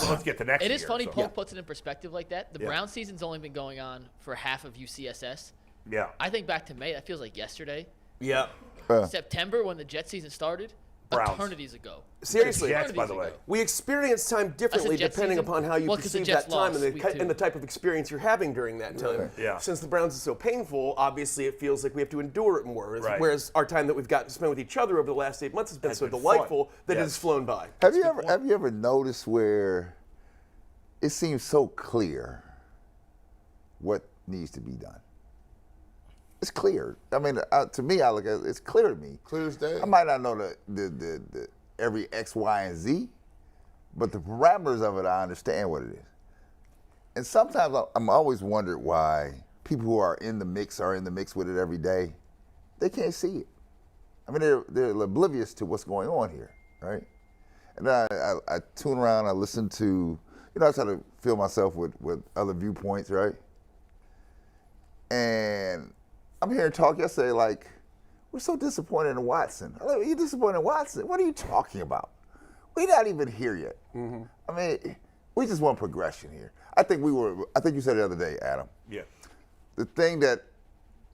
let's get to next year. It is funny, so. Polk puts it in perspective like that. The Brown season's only been going on for half of UCSS. Yeah. I think back to May, that feels like yesterday. Yeah. September, when the Jet season started, Browns. eternities ago. Seriously, Jets, by the way. we experience time differently Jets depending season? upon how you Well, 'cause the perceive Jets that time lost week 2. and the type of experience you're having during that time. Right. Yeah. Since the Browns is so painful, obviously it feels like we have to endure it more. Right. Whereas our time that we've gotten to spend with each other over the last 8 months has been so been delightful fun. that it Yes. has flown by. Have you ever noticed where it seems so clear what needs to be done? It's clear. I mean, to me, I look at it, it's clear to me. Clear as day. I might not know the every X, Y, and Z, but the parameters of it, I understand what it is. And sometimes I'm always wondered why people who are in the mix with it every day. They can't see it. I mean, they're oblivious to what's going on here, right? And then I tune around, I listen to, I try to fill myself with other viewpoints, right? And I'm hearing talk yesterday like, we're so disappointed in Watson. I'm like, you disappointed in Watson? What are you talking about? We're not even here yet. Mm-hmm. I mean, we just want progression here. I think you said the other day, Adam. Yeah. The thing that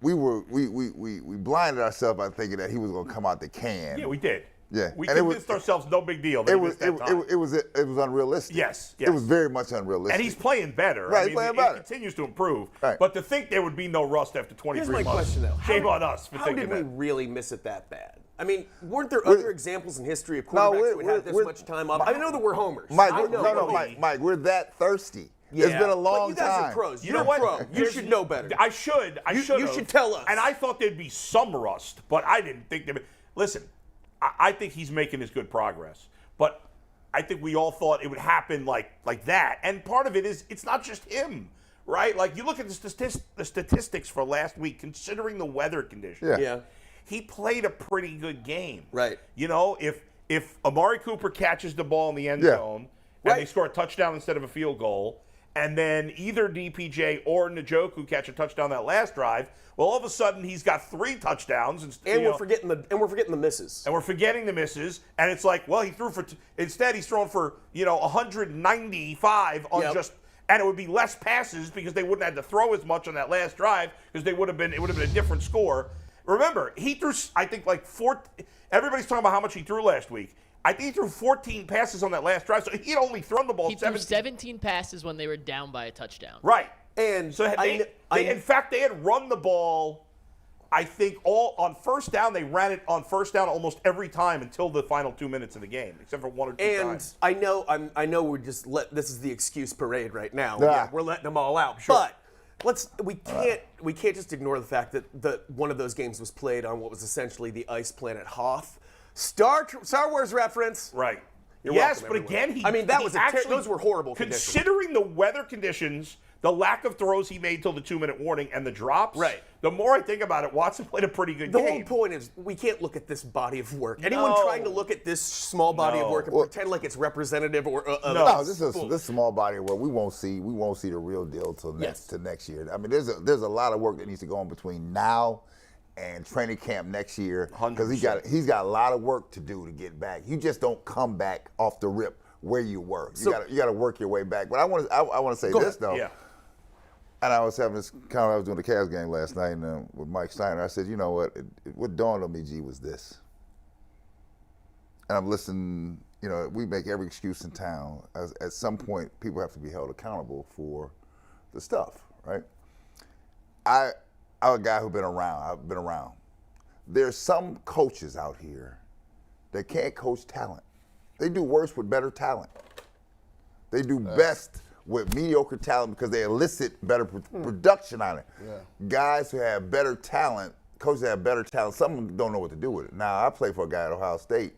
we blinded ourselves by thinking that he was going to come out the can. Yeah, we did. Yeah. We And convinced ourselves no big deal. It was unrealistic. Yes. It was very much unrealistic. And he's playing better. Right, he's playing better. He continues to improve. Right. But to think there would be no rust after 23 Here's my months. question, though. Shame on us for How thinking did we that. really miss it that bad? I mean, weren't there other examples in history of quarterbacks who had this much time off? I know that we're homers. Mike, we're that thirsty. Yeah. It's been a long but you guys time. are pros. You You're know what? pro. You should know better. I should. You should tell us. And I thought there'd be some rust, but I didn't think there'd be. Listen, I think he's making his good progress. But I think we all thought it would happen like that. And part of it is it's not just him, right? Like you look at the statistics for last week, considering the weather conditions. Yeah. He played a pretty good game. Right. If Amari Cooper catches the ball in the end zone and they score a touchdown instead of a field goal, and then either DPJ or Njoku catch a touchdown that last drive, well, all of a sudden he's got 3 touchdowns. And we're forgetting the misses. And we're forgetting the misses, and it's like, well, he threw for instead he's thrown for 195 on and it would be less passes because they wouldn't have to throw as much on that last drive because it would have been a different score. Remember, he threw I think like 4. Everybody's talking about how much he threw last week. I think he threw 14 passes on that last drive, so he had only thrown the ball. He threw 17 passes when they were down by a touchdown. Right. And so in fact, they had run the ball, I think, all on first down. They ran it on first down almost every time until the final 2 minutes of the game, except for 1 or 2 times. And I know we're just this is the excuse parade right now. Yeah. We're letting them all out. Sure. But we can't just ignore the fact that one of those games was played on what was essentially the ice planet Hoth. Star Wars reference. Right. You're yes, welcome, but everyone. again, those were horrible considering the weather conditions, the lack of throws he made till the 2-minute warning, and the drops. Right. The more I think about it, Watson played a pretty good The game. whole point is we can't look at this body of work. Anyone trying to look at this small body of work and pretend like it's representative or no, this small body of work we won't see the real deal till next year. I mean, there's a lot of work that needs to go on between now and training camp next year because he's got a lot of work to do to get back. You just don't come back off the rip where you were. You got to work your way back. But I want to say this though. Yeah. And I was having this I was doing the Cavs game last night with Mike Steiner. I said, you know what dawned on me, G, was this. And I'm listening. We make every excuse in town. At some point, people have to be held accountable for the stuff, right? I'm a guy who's been around. I've been around. There's some coaches out here that can't coach talent. They do worse with better talent. They do best with mediocre talent because they elicit better production on it. Yeah. Guys who have better talent, coaches that have better talent, some of them don't know what to do with it. Now, I play for a guy at Ohio State,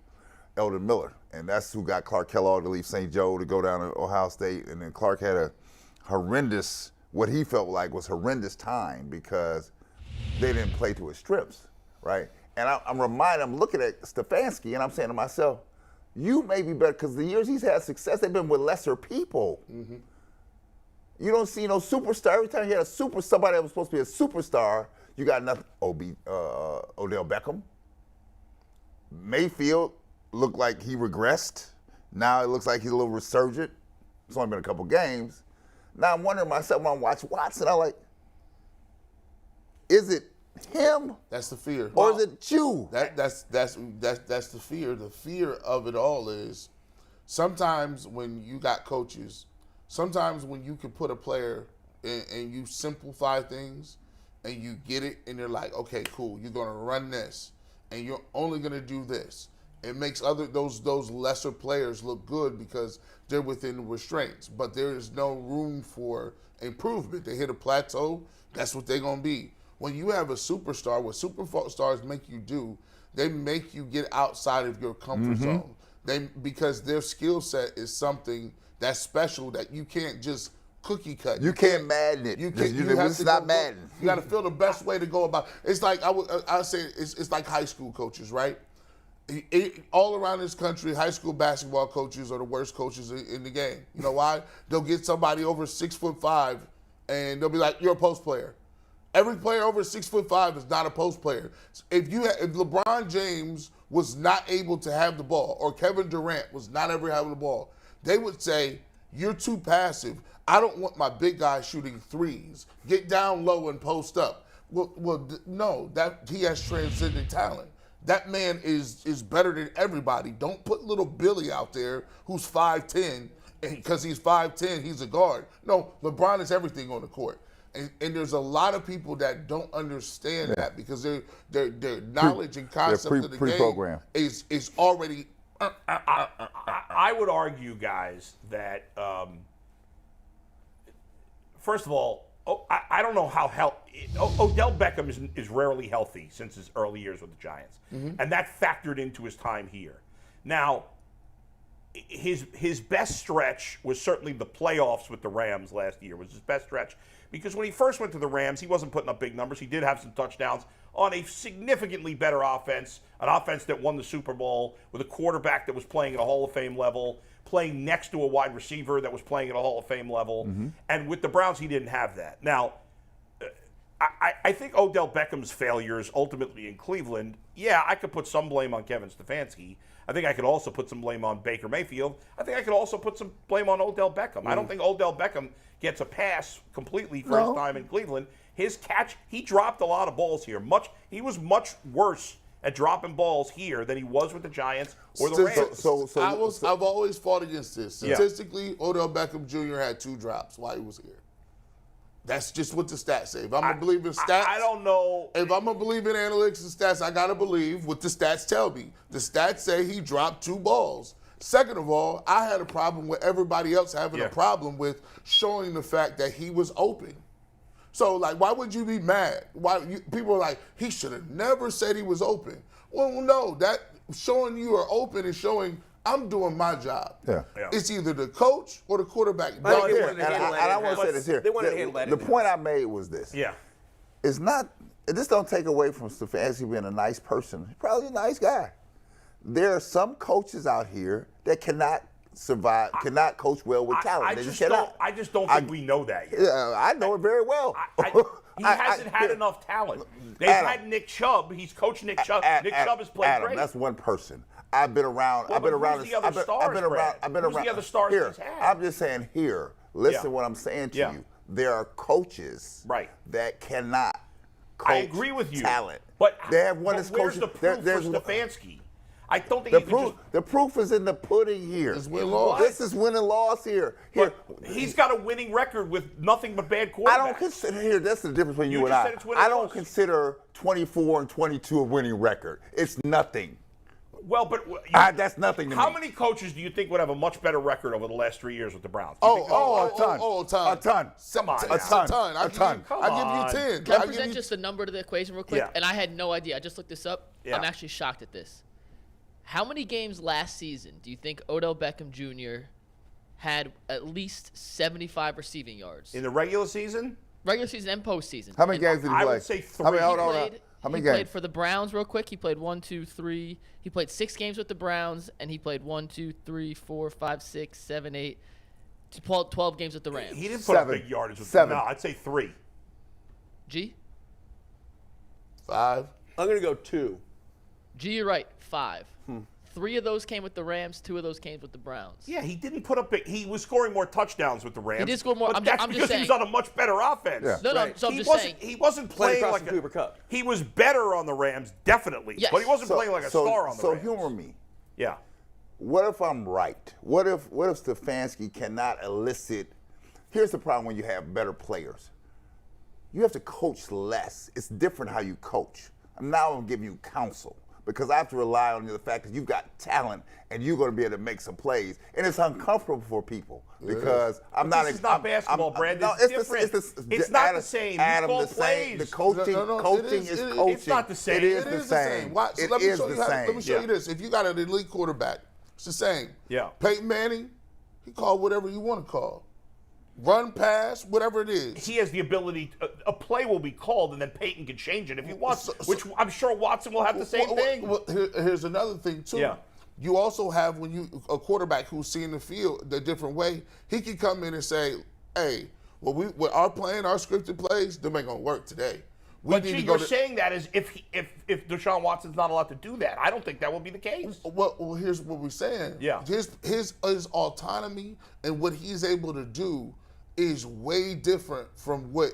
Eldon Miller, and that's who got Clark Kellogg to leave St. Joe to go down to Ohio State. And then Clark had a horrendous, what he felt like was horrendous time because they didn't play to his strengths, right? And I'm looking at Stefansky, and I'm saying to myself, you may be better because the years he's had success, they've been with lesser people. Mm-hmm. You don't see no superstar. Every time you had somebody that was supposed to be a superstar, you got nothing. Odell Beckham. Mayfield looked like he regressed. Now it looks like he's a little resurgent. It's only been a couple games. Now I'm wondering myself when I watch Watson, I'm like, is it him? That's the fear. Or is it you? That's the fear. The fear of it all is sometimes when you got coaches, sometimes when you can put a player and you simplify things and you get it and they're like, okay, cool, you're gonna run this and you're only gonna do this. It makes those lesser players look good because they're within restraints, but there is no room for improvement. They hit a plateau, that's what they're gonna be. When you have a superstar, what superstars make you do, they make you get outside of your comfort zone. Because their skill set is something that's special that you can't just cookie cut. You can't Madden it. It's not Madden. You got to feel the best way to go about. It's like I say it's like high school coaches, right? All around this country, high school basketball coaches are the worst coaches in the game. You know why? They'll get somebody over 6'5", and they'll be like, "You're a post player." Every player over 6'5" is not a post player. If LeBron James was not able to have the ball, or Kevin Durant was not ever having the ball, they would say, "You're too passive. I don't want my big guy shooting threes. Get down low and post up." No, that he has transcendent talent. That man is better than everybody. Don't put little Billy out there who's 5'10", and because he's 5'10", he's a guard. No, LeBron is everything on the court. And there's a lot of people that don't understand that because their knowledge and concept of the game is already. I would argue, guys, that first of all, I don't know how Odell Beckham is rarely healthy since his early years with the Giants, and that factored into his time here. Now, his best stretch was certainly the playoffs with the Rams last year. Was his best stretch. Because when he first went to the Rams, he wasn't putting up big numbers. He did have some touchdowns on a significantly better offense, an offense that won the Super Bowl with a quarterback that was playing at a Hall of Fame level, playing next to a wide receiver that was playing at a Hall of Fame level. And with the Browns, he didn't have that. Now, I think Odell Beckham's failures ultimately in Cleveland, yeah, I could put some blame on Kevin Stefanski. I think I could also put some blame on Baker Mayfield. I think I could also put some blame on Odell Beckham. I don't think Odell Beckham gets a pass completely for his time in Cleveland. His catch, he dropped a lot of balls here. He was much worse at dropping balls here than he was with the Giants or the Rams. I've always fought against this. Statistically, Odell Beckham Jr. had 2 drops while he was here. That's just what the stats say. If I'm going to believe in stats, I don't know. If I'm going to believe in analytics and stats, I got to believe what the stats tell me. The stats say he dropped 2 balls. Second of all, I had a problem with everybody else having a problem with showing the fact that he was open. So, like, why would you be mad? People are like, he should have never said he was open. Well, no, that showing you are open is showing I'm doing my job. Yeah. It's either the coach or the quarterback. I want to say this here. They wanted to handle that. The point I made was this. Yeah. It's not, this don't take away from Stefanski being a nice person. He's probably a nice guy. There are some coaches out here that cannot survive, cannot coach well with talent. I just don't think we know that yet. Yeah, I know it very well. He hasn't had enough talent. They've had Nick Chubb. He's coached Nick Chubb. Nick Chubb has played great. That's one person. I've been around. Who's the other stars here, he's had? I'm just saying here. Listen to what I'm saying to you. There are coaches that cannot coach I agree with you. Talent. But they have one that's coaching. The proof for Stefanski? I don't think the proof is in the pudding here. It's win-loss. This is win and loss here. He's got a winning record with nothing but bad quarterbacks. I don't consider here. That's the difference between you and I. I don't consider 24 and 22 a winning record. It's nothing. Well, but that's nothing to me. How many coaches do you think would have a much better record over the last 3 years with the Browns? A ton. A ton. Come on. A ton. I give you 10. Can I present just a number to the equation real quick? Yeah. And I had no idea. I just looked this up. Yeah. I'm actually shocked at this. How many games last season do you think Odell Beckham Jr. had at least 75 receiving yards? In the regular season? Regular season and postseason. How many games did he play? I would say 3. How many He played for the Browns real quick. He played 1, 2, 3. He played 6 games with the Browns, and he played 1, 2, 3, 4, 5, 6, 7, 8, 12 games with the Rams. He didn't put up big yardage with them. No, I'd say 3. G? 5. I'm going to go 2. G, you're right. 5. 3 of those came with the Rams, 2 of those came with the Browns. Yeah, he didn't put up he was scoring more touchdowns with the Rams. He did score more. But I'm that's just because he was saying. on a much better offense. Yeah. No, Right. so I'm he just wasn't, saying. He wasn't Playing playing across like the Cooper Cup. He was better on the Rams, definitely. Yes. But he wasn't playing like a star on the so Rams. humor me. Yeah. What if I'm right? What if Stefanski cannot elicit? Here's the problem when you have better players. You have to coach less. It's different how you coach. Now I'm giving you counsel because I have to rely on the fact that you've got talent and you're going to be able to make some plays. And it's uncomfortable for people because I'm not. This is not basketball, Brad. No, It's different. It's not Adam, the same. Adam, You call the same. plays. The coaching, No, coaching is coaching. It's not the same. It is It the is same. Watch, It let me is show the you same. Let me show you this. If you got an elite quarterback, it's the same. Yeah. Peyton Manning, he called whatever you want to call. Run, pass, whatever it is. He has the ability. A play will be called, and then Peyton can change it if he wants. Which I'm sure Watson will have the same thing. Here's another thing too. Yeah. You also have a quarterback who's seeing the field the different way. He can come in and say, "Hey, what our plan, our scripted plays, them ain't gonna work today." But you're saying that as if Deshaun Watson's not allowed to do that. I don't think that will be the case. Well, here's what we're saying. Yeah. His autonomy and what he's able to do is way different from what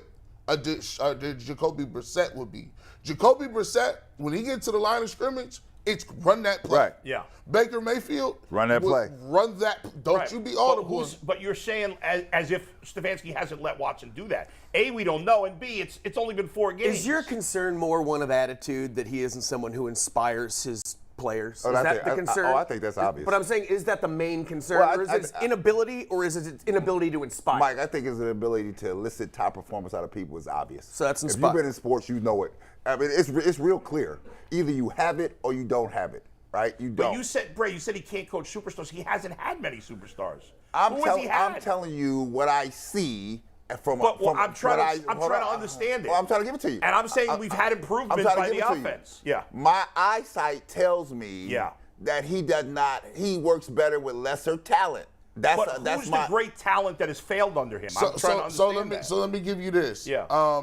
Jacoby Brissett would be. Jacoby Brissett, when he gets to the line of scrimmage, it's run that play. Right. Yeah. Baker Mayfield, Run that play. Run that. Don't Right. you be audible. But you're saying as if Stefanski hasn't let Watson do that. A, we don't know, and B, it's only been 4 games. Is your concern more one of attitude that he isn't someone who inspires his players? Oh, Is I that think- the concern? I think that's obvious. But I'm saying, is that the main concern, Well, or is it inability, or is it inability to inspire? Mike, I think it's an ability to elicit top performance out of people is obvious. So that's If inspire. you've been in sports, you know it. I mean, it's real clear. Either you have it or you don't have it, right? You don't. But you said, Bray, he can't coach superstars. He hasn't had many superstars. I'm Who has he had? telling you what I see from. But from I'm trying what to understand it. Well, I'm trying to give it to you. And I'm saying we've had improvement I'm trying to by give the it to you. offense. Yeah. My eyesight tells me Yeah. that he does not. He works better with lesser talent. That's But who's the great talent that has failed under him? I'm trying to understand that. So let me give you this. Yeah.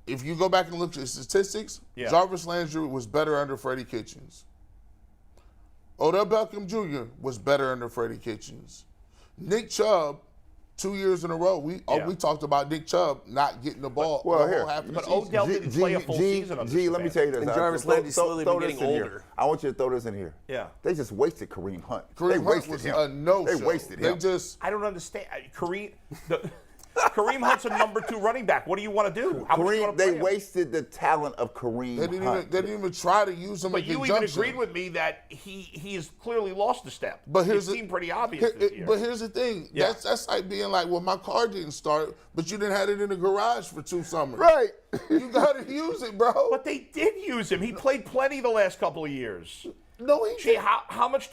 If you go back and look at the statistics, Yeah. Jarvis Landry was better under Freddie Kitchens. Odell Beckham Jr. was better under Freddie Kitchens. Nick Chubb, 2 years in a row, we talked about Nick Chubb not getting the ball. Well, the here, whole half of the But season. Odell didn't play a full season under Let me tell you this. And Jarvis Landry's slowly been this getting in here. older. I want you to throw this in here. Yeah. They just wasted Kareem Hunt. Kareem they Hunt wasted was him. a no-show. They wasted They him. just I don't understand. Kareem Hunt's a number 2 running back. What do you want to do? How much do you want to They play him? wasted the talent of Kareem Hunt. they didn't even try to use him But in you even conjunction. agreed with me that he has clearly lost a step. But it seemed pretty obvious this year. But here's the thing. Yeah. That's like being like, well, my car didn't start, but you didn't have it in the garage for 2 summers. Right. You gotta use it, bro. But they did use him. He played plenty the last couple of years. no, he Gee, didn't. how many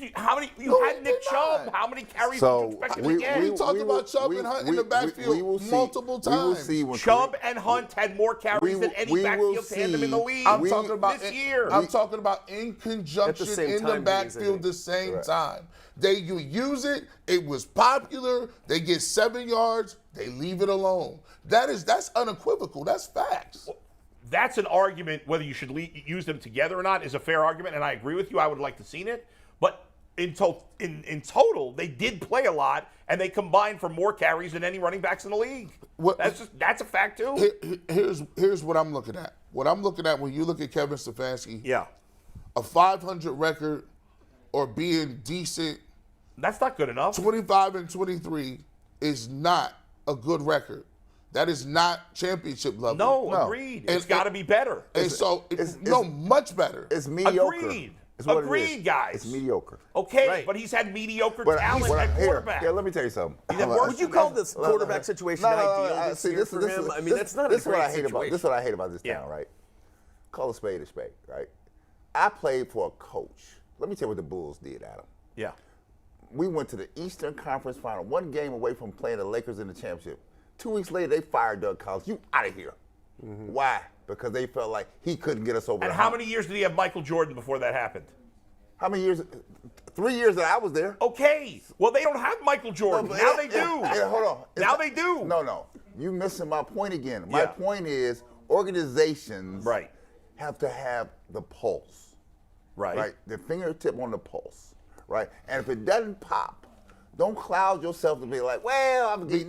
you No, had he Nick did Chubb? not. How many carries So did you expect him we to get? We talked about Chubb and Hunt in the backfield multiple We will times. see when Chubb Kareem- and Hunt had more carries we than will- any we will backfield tandem in the see- league. I'm talking about this year. I'm talking about in conjunction same in the time, Denise, I backfield think. the same Right. time. You use it. It was popular. They get 7 yards. They leave it alone. That's unequivocal. That's facts. That's an argument. Whether you should use them together or not is a fair argument, and I agree with you. I would like to seen it, but in total, they did play a lot, and they combined for more carries than any running backs in the league. That's a fact too. Here's what I'm looking at. What I'm looking at when you look at Kevin Stefanski, Yeah, a 500 record or being decent, that's not good enough. 25-23 is not a good record. That is not championship level. No, agreed. It's got to be better. And so, it's- much better. It's mediocre. Agreed. It's what it Agreed, is. guys. It's mediocre. Okay, Right. but he's had mediocre But talent at quarterback. Here, let me tell you something. had worse Would you call this quarterback situation ideal this year for him? I mean, that's not a this is what great I hate about. This is situation. what I hate about this Yeah. town, right? Call a spade, right? I played for a coach. Let me tell you what the Bulls did, Adam. Yeah. We went to the Eastern Conference Final, 1 game away from playing the Lakers in the championship. 2 weeks later, they fired Doug Collins. You out of here. Why? Because they felt like he couldn't get us over And the how hump. many years did he have Michael Jordan before that happened? How many years? 3 years that I was there. Okay. Well, they don't have Michael Jordan. No, but Now they do. Hold on. Now they do. No. You missing my point again. My Yeah. point is organizations Right. have to have the pulse. Right. The fingertip on the pulse, right? And if it doesn't pop, don't cloud yourself to be like, well, I'm getting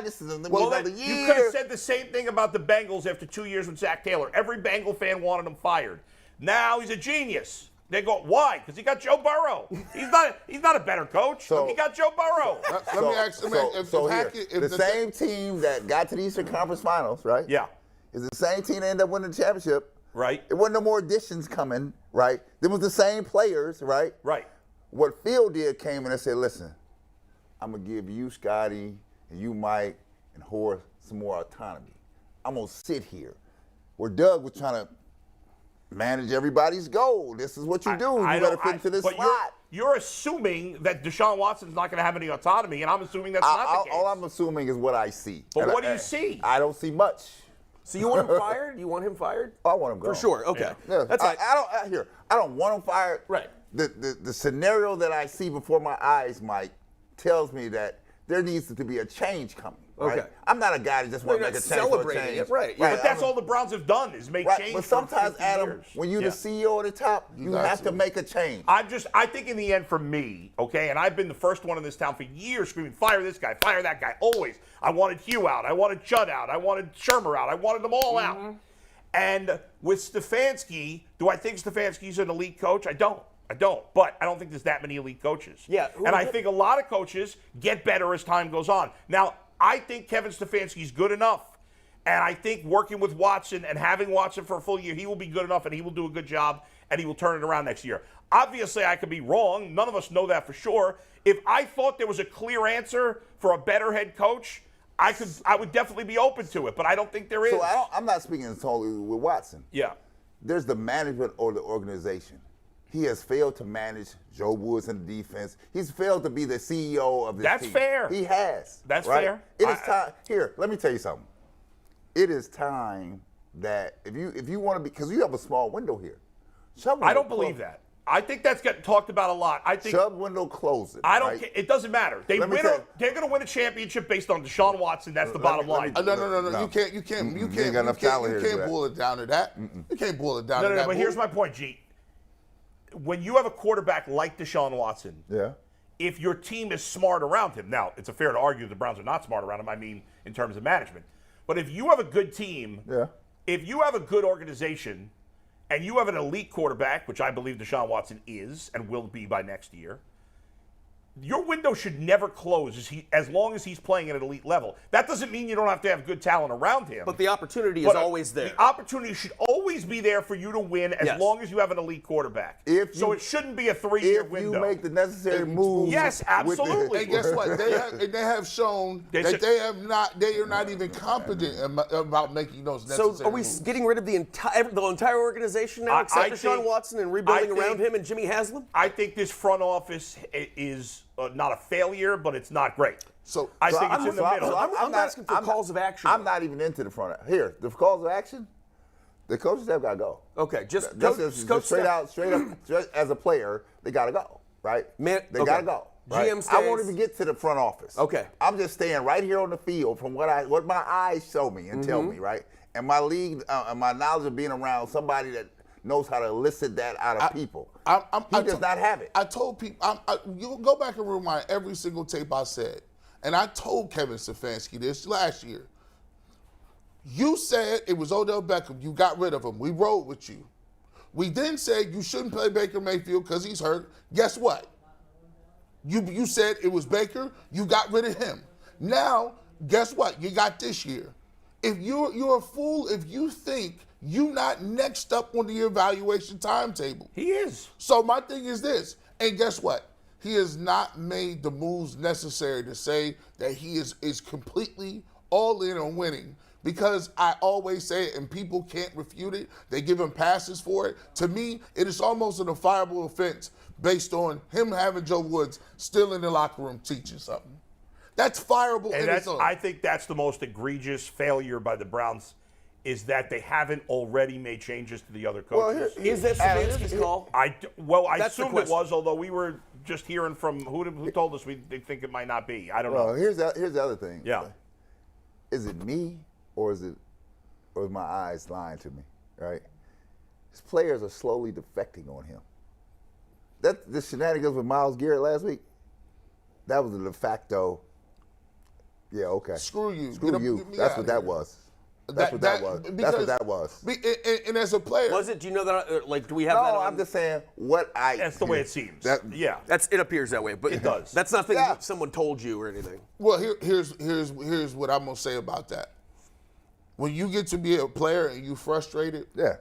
this is another year. You could have said the same thing about the Bengals after 2 years with Zach Taylor. Every Bengal fan wanted him fired. Now he's a genius. They go, why? Because he got Joe Burrow. He's not a better coach. So, he got Joe Burrow. Let me ask you, the same team that got to the Eastern Conference Finals, right? Yeah. Is the same team that ended up winning the championship. Right. It wasn't no more additions coming, right? There was the same players, right? Right. What Phil did came in and said, listen, I'm going to give you, Scotty, and you, Mike, and Horace some more autonomy. I'm going to sit here. Where Doug was trying to manage everybody's goal. This is what you do. You got to fit into this slot. You're assuming that Deshaun Watson's not going to have any autonomy, and I'm assuming that's not the case. All I'm assuming is what I see. But what do you see? I don't see much. So you want him fired? You want him fired? I want him gone. For sure. Okay. Yeah. That's like, I don't want him fired. Right. The scenario that I see before my eyes, Mike, tells me that there needs to be a change coming. Right? Okay. I'm not a guy that just wants to make a change for a change. It, right. But that's all the Browns have done is make change. But sometimes, for 50 Adam, years. when you're the CEO at the top, you have to make a change. I think in the end for me, okay, and I've been the first one in this town for years screaming, fire this guy, fire that guy, always. I wanted Hugh out. I wanted Judd out. I wanted Shermer out. I wanted them all out. And with Stefansky, do I think Stefanski's an elite coach? I don't. But I don't think there's that many elite coaches. Yeah. And I think a lot of coaches get better as time goes on. Now, I think Kevin Stefanski's good enough. And I think working with Watson and having Watson for a full year, he will be good enough and he will do a good job and he will turn it around next year. Obviously, I could be wrong. None of us know that for sure. If I thought there was a clear answer for a better head coach, I would definitely be open to it, but I don't think there is. So I'm not speaking totally with Watson. Yeah. There's the management or the organization. He has failed to manage Joe Woods and the defense. He's failed to be the CEO of this team. That's fair. He has. That's right? fair. It is time. Here, let me tell you something. It is time that if you want to be, because you have a small window here. I don't believe that. I think that's getting talked about a lot. I think Chubb window closing. I don't care. It doesn't matter. They're going to win a championship based on Deshaun Watson. That's the bottom line. No. You can't boil it down to that. You can't boil it down to that. No, but here's my point, G. When you have a quarterback like Deshaun Watson, if your team is smart around him, now it's fair to argue the Browns are not smart around him, I mean in terms of management. But if you have a good team, if you have a good organization, and you have an elite quarterback, which I believe Deshaun Watson is and will be by next year, your window should never close as long as he's playing at an elite level. That doesn't mean you don't have to have good talent around him. But the opportunity is always there. The opportunity should always be there for you to win as long as you have an elite quarterback. So it shouldn't be a 3-year window. If you make the necessary moves. Yes, absolutely. And guess what? They have shown that they are not even competent about making those necessary moves. So are we getting rid of the entire organization now, except Deshaun Watson, and rebuilding around him and Jimmy Haslam? I think this front office is not a failure, but it's not great. So I think it's in the middle. I'm asking for calls of action. I'm not even into the front. Here, the calls of action, the coaches have got to go. Okay, just straight up, as a player, they got to go, right? They got to go. Right? GM stays. I won't even get to the front office. Okay. I'm just staying right here on the field from what my eyes show me and tell me, right? And my league, my knowledge of being around somebody that knows how to elicit that out of people. He does not have it. I told people, you go back and rewind every single tape I said, and I told Kevin Stefanski this last year. You said it was Odell Beckham. You got rid of him. We rode with you. We then said you shouldn't play Baker Mayfield because he's hurt. Guess what? You said it was Baker. You got rid of him. Now, guess what? You got this year. If you're a fool if you think you're not next up on the evaluation timetable. He is. So my thing is this, and guess what? He has not made the moves necessary to say that he is completely all in on winning. Because I always say it, and people can't refute it. They give him passes for it. To me, it is almost an defiable offense based on him having Joe Woods still in the locker room teaching something. That's fireable in its own. I think that's the most egregious failure by the Browns is that they haven't already made changes to the other coaches. Well, is that Stefanski's call? I assumed it was, although we were just hearing from who told us they think it might not be. I don't know. Well, here's the other thing. Yeah. Is it me or is my eyes lying to me? Right? His players are slowly defecting on him. the shenanigans with Myles Garrett last week, that was a de facto. Yeah, okay. Screw you. Screw you. That's what that was. That's what that was. That's what that was. And as a player, Was it? Do you know that? Like, do we have that? No, on- I'm just saying what I. That's the way it seems. Yeah. It appears that way, but It does. That's nothing Yeah. that someone told you or anything. well, here's what I'm gonna say about that. When you get to be a player and you frustrated, Yeah.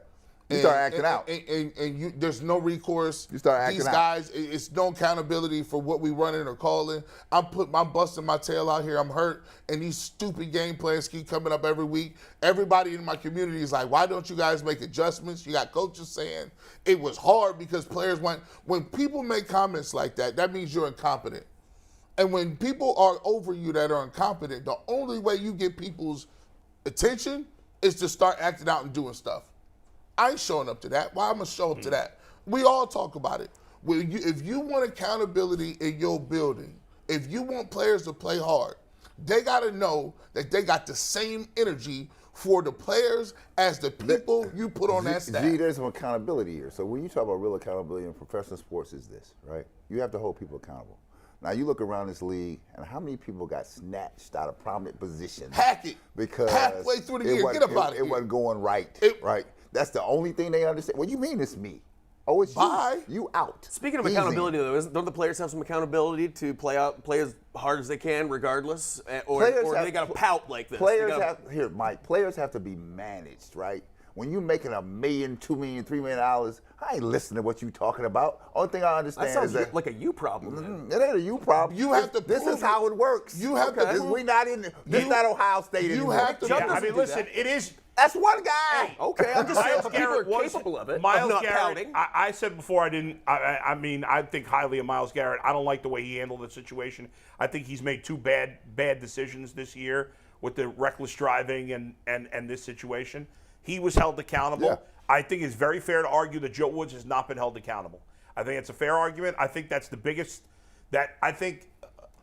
You start acting out. and you, there's no recourse. You start acting These out. guys, it's no accountability for what we running or calling. I'm busting my tail out here. I'm hurt, and these stupid game plans keep coming up every week. Everybody in my community is like, "Why don't you guys make adjustments?" You got coaches saying it was hard because players went. When people make comments like that, that means you're incompetent. And when people are over you that are incompetent, the only way you get people's attention is to start acting out and doing stuff. I ain't showing up to that. Why I'm gonna show up to that? We all talk about it. If you want accountability in your building, if you want players to play hard, they gotta know that they got the same energy for the players as the people you put on that staff. There's some accountability here. So when you talk about real accountability in professional sports, is this right? You have to hold people accountable. Now you look around this league, and how many people got snatched out of prominent positions? Hackett. Because Halfway through the year, get up out of here. It wasn't going right, right? That's the only thing they understand. What do you mean it's me? Oh, it's Bye. you out. Speaking of Easy. accountability, though, don't the players have some accountability to play as hard as they can, regardless, or they got to pout like this? Players have to be managed, right? When you making $1 million, $2 million, $3 million, I ain't listening to what you talking about. Only thing I understand That sounds is that like a you problem. it ain't a you problem. You have to This prove is how it works. You have to This- prove- we not in. This You- not Ohio State you anymore. have to- Yeah, Chubb I doesn't mean, do listen, that. it is. That's one guy. Okay, I'm just saying Myles people Garrett are was capable of it. Myles of not Garrett. pouting. I said before I didn't. I mean, I think highly of Myles Garrett. I don't like the way he handled the situation. I think he's made two bad decisions this year with the reckless driving and this situation. He was held accountable. Yeah. I think it's very fair to argue that Joe Woods has not been held accountable. I think it's a fair argument. I think that's the biggest. That I think.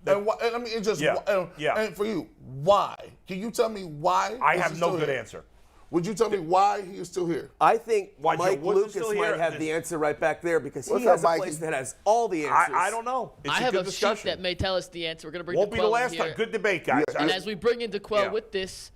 And I mean, it's just and for you, why? Can you tell me why? I is have he no still good here? answer. Would you tell me why he is still here? I think Why, Joe Mike Woods is Lucas still here? might have the answer right back there because What's he has up, a Mikey? place that has all the answers. I don't know. It's I a have good a sheet discussion. that may tell us the answer. We're going to bring Won't be the DeQuell in last here. time. Good debate, guys. And as we bring in DeQuell Yeah. with this,